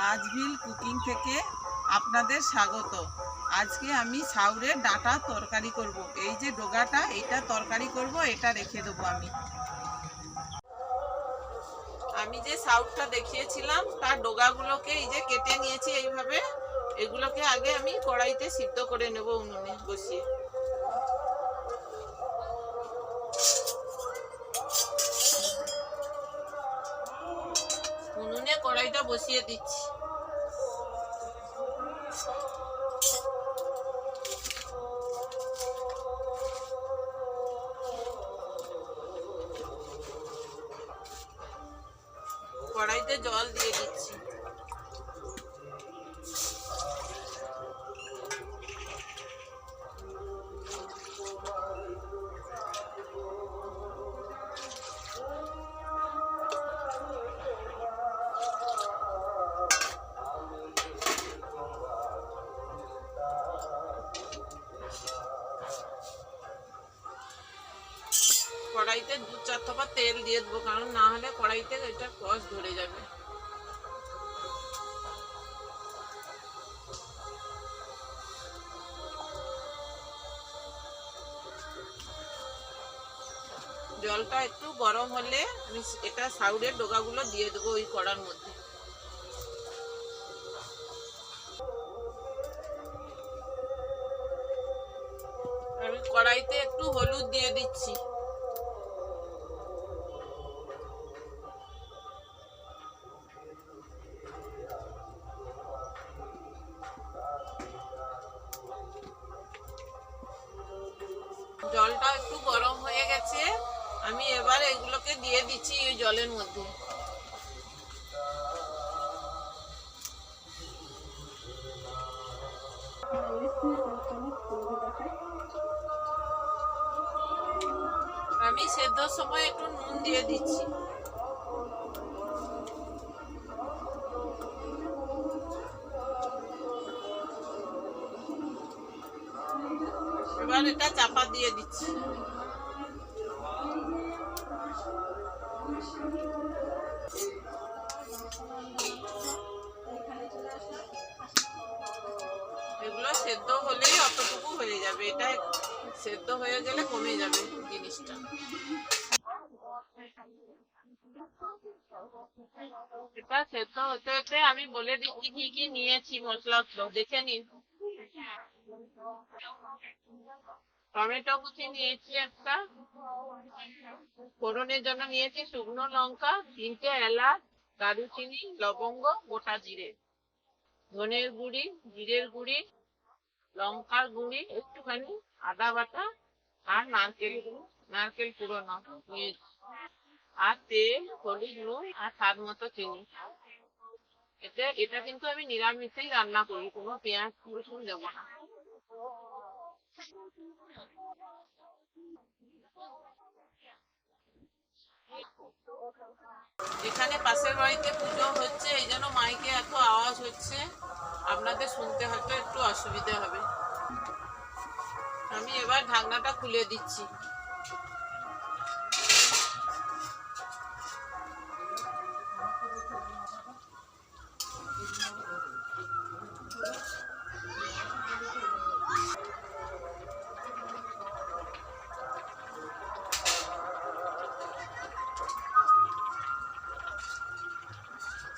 মাছভিল cooking থেকে আপনাদের স্বাগত। আজকে আমি সাউরের ডাঁটা তরকারি করব। এই যে ডোগাটা, এটা তরকারি করব, এটা রেখে দেবো আমি যে সাউরটা দেখিয়েছিলাম তার ডোগাগুলোকে এই যে কেটে নিয়েছি এইভাবে। এগুলোকে আগে আমি কড়াইতে সিদ্ধ করে নেব উনুনে বসিয়ে। উনুনে কড়াইটা বসিয়ে দিচ্ছি। কড়াইতে জল দিয়ে দিচ্ছি। কড়াইতে 2-4 থোপা তেল দিয়ে দেবো, কারণ না হলে কড়াইতে এটা কষ ধরে যাবে। জলটা একটু গরম হলে আমি এটা সাউরের ডোগাগুলো দিয়ে দেবো ওই কড়ার মধ্যে। আমি কড়াইতে একটু হলুদ দিয়ে দিচ্ছি। জলটা একটু গরম হয়ে গেছে, আমি এবার এগুলোকে দিয়ে দিচ্ছি ওই জলের মধ্যে। আমি সেদ্ধর সময় একটু নুন দিয়ে দিচ্ছি। এবার এটা চাপা দিয়ে দিচ্ছি। এগুলো সেদ্ধ হলেই অতটুকু হয়ে যাবে, এটা সেদ্ধ হয়ে গেলে কমে যাবে জিনিসটা। এটা সেদ্ধ হতে হতে আমি বলে দিচ্ছি কি কি নিয়েছি মশলাগুলো, দেখে নিন। টমেটো কুচি নিয়েছি একটা, ফোড়নের জন্য নিয়েছি শুকনো লঙ্কা, 3টে এলাচ, দারুচিনি, লবঙ্গ, গোটা জিরে, ধনের গুঁড়ি, জিরের গুঁড়ি, লঙ্কার গুঁড়ি একটুখানি, আদা বাটা আর নারকেল কুড়োনো নিয়েছি, আর তেল, হলুদ, নুন আর স্বাদ মতো চিনি। এটা কিন্তু আমি নিরামিষেই রান্না করি, কোনো পেঁয়াজ রসুন দেবো না। এখানে পাশের বাড়িতে পুজো হচ্ছে, এই জন্য মাইকে এত আওয়াজ হচ্ছে, আপনাদের শুনতে হয়তো একটু অসুবিধা হবে। আমি এবার ঢাকনাটা খুলে দিচ্ছি।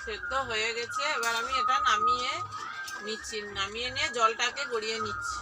সেদ্ধ হয়ে গেছে, এবার আমি এটা নামিয়ে নিয়ে জলটাকে গড়িয়ে নিচ্ছি।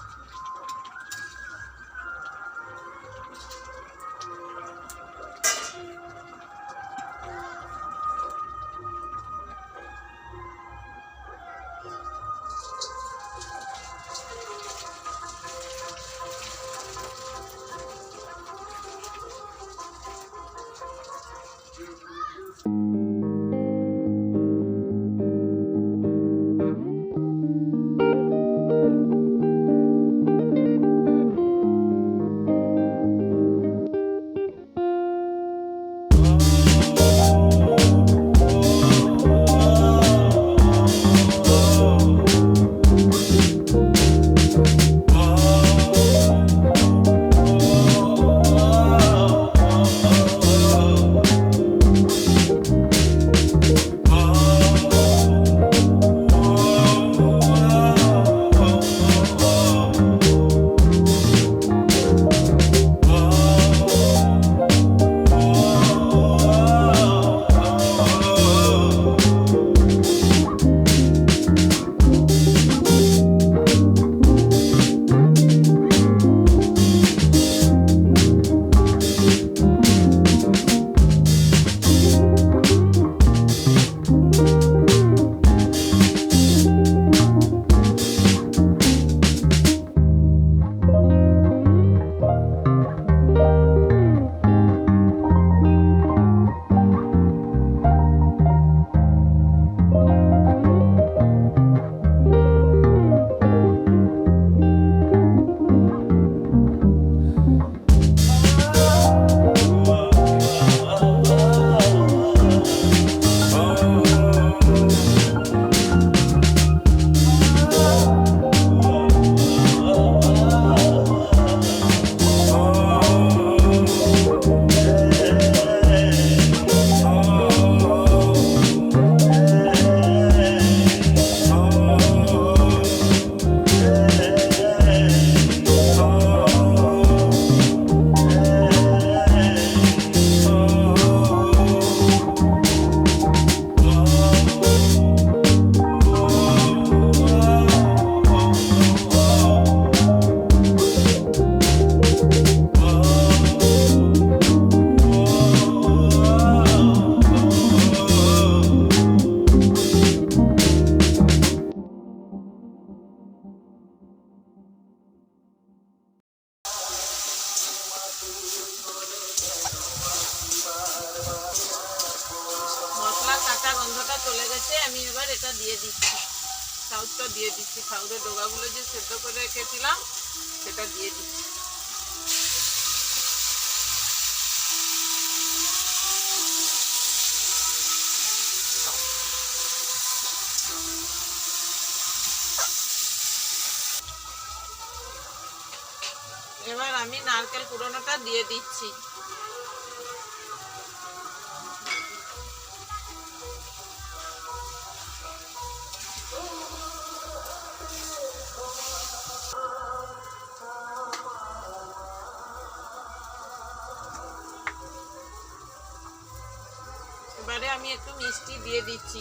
কাঁচা গন্ধটা চলে গেছে, আমি এবার এটা দিয়ে দিচ্ছি, সাউথটা দিয়ে দিচ্ছি, সাউথের ডোগাগুলো যে সেদ্ধ করে রেখেছিলাম সেটা দিয়ে দিচ্ছি। এবার আমি নারকেল কুড়োনোটা দিয়ে দিচ্ছি। এবারে আমি একটু মিষ্টি দিয়ে দিচ্ছি,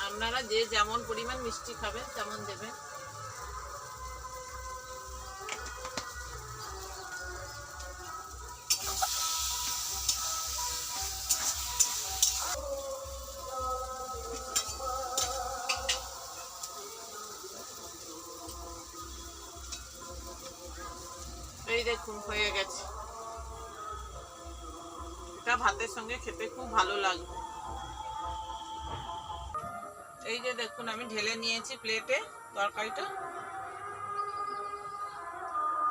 আপনারা যে যেমন পরিমাণ মিষ্টি খাবেন তেমন দেবেন। এই দেখুন হয়ে গেছে, এটা ভাতের সঙ্গে খেতে খুব ভালো লাগবে। এই যে দেখুন আমি ঢেলে নিয়েছি প্লেটে তরকারিটা।